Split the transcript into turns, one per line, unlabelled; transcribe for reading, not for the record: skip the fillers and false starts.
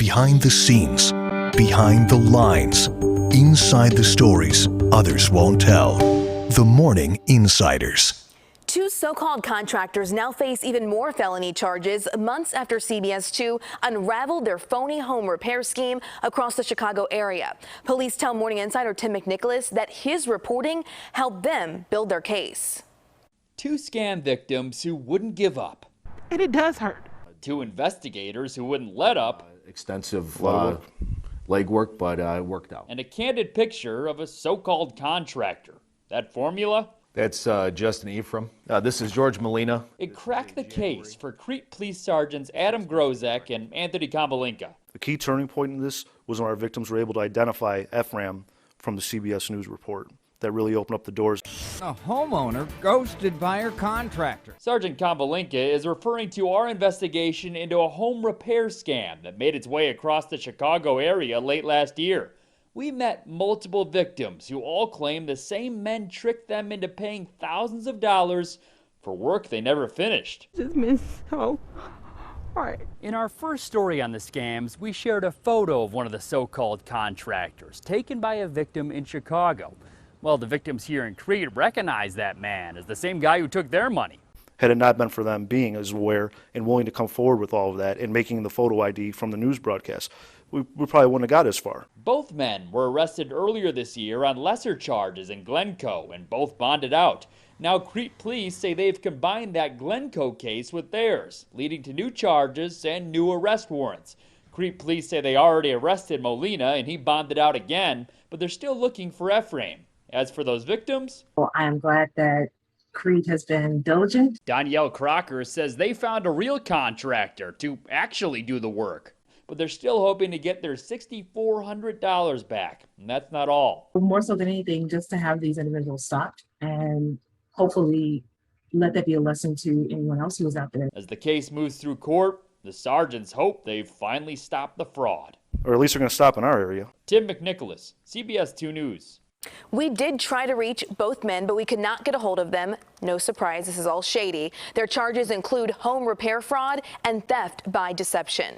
Behind the scenes, behind the lines, inside the stories others won't tell. The Morning Insiders.
Two so-called contractors now face even more felony charges months after CBS 2 unraveled their phony home repair scheme across the Chicago area. Police tell Morning Insider Tim McNicholas that his reporting helped them build their case.
Two scam victims who wouldn't give up.
And it does hurt.
Two investigators who wouldn't let up.
Extensive legwork, but it worked out.
And a candid picture of a so-called contractor. That formula?
That's Justin Ephraim. This is George Molina.
It cracked the case for Crete Police Sergeants Adam Grozek and Anthony Kambalinka.
The key turning point in this was when our victims were able to identify Ephraim from the CBS News report. That really opened up the doors.
A homeowner ghosted by her contractor.
Sergeant Kambalinka is referring to our investigation into a home repair scam that made its way across the Chicago area late last year. We met multiple victims who all claim the same men tricked them into paying thousands of dollars for work they never finished.
Just miss so hard.
In our first story on the scams, we shared a photo of one of the so-called contractors taken by a victim in Chicago. Well, the victims here in Crete recognize that man as the same guy who took their money.
Had it not been for them being as aware and willing to come forward with all of that and making the photo ID from the news broadcast, we probably wouldn't have got as far.
Both men were arrested earlier this year on lesser charges in Glencoe and both bonded out. Now Crete police say they've combined that Glencoe case with theirs, leading to new charges and new arrest warrants. Crete police say they already arrested Molina and he bonded out again, but they're still looking for Ephraim. As for those victims,
well, I am glad that Crete has been diligent.
Danielle Crocker says they found a real contractor to actually do the work, but they're still hoping to get their $6,400 back. And that's not all.
More so than anything, just to have these individuals stopped and hopefully let that be a lesson to anyone else who is out there.
As the case moves through court, the sergeants hope they've finally stopped the fraud.
Or at least they're going to stop in our area.
Tim McNicholas, CBS 2 News.
We did try to reach both men, but we could not get a hold of them. No surprise, this is all shady. Their charges include home repair fraud and theft by deception.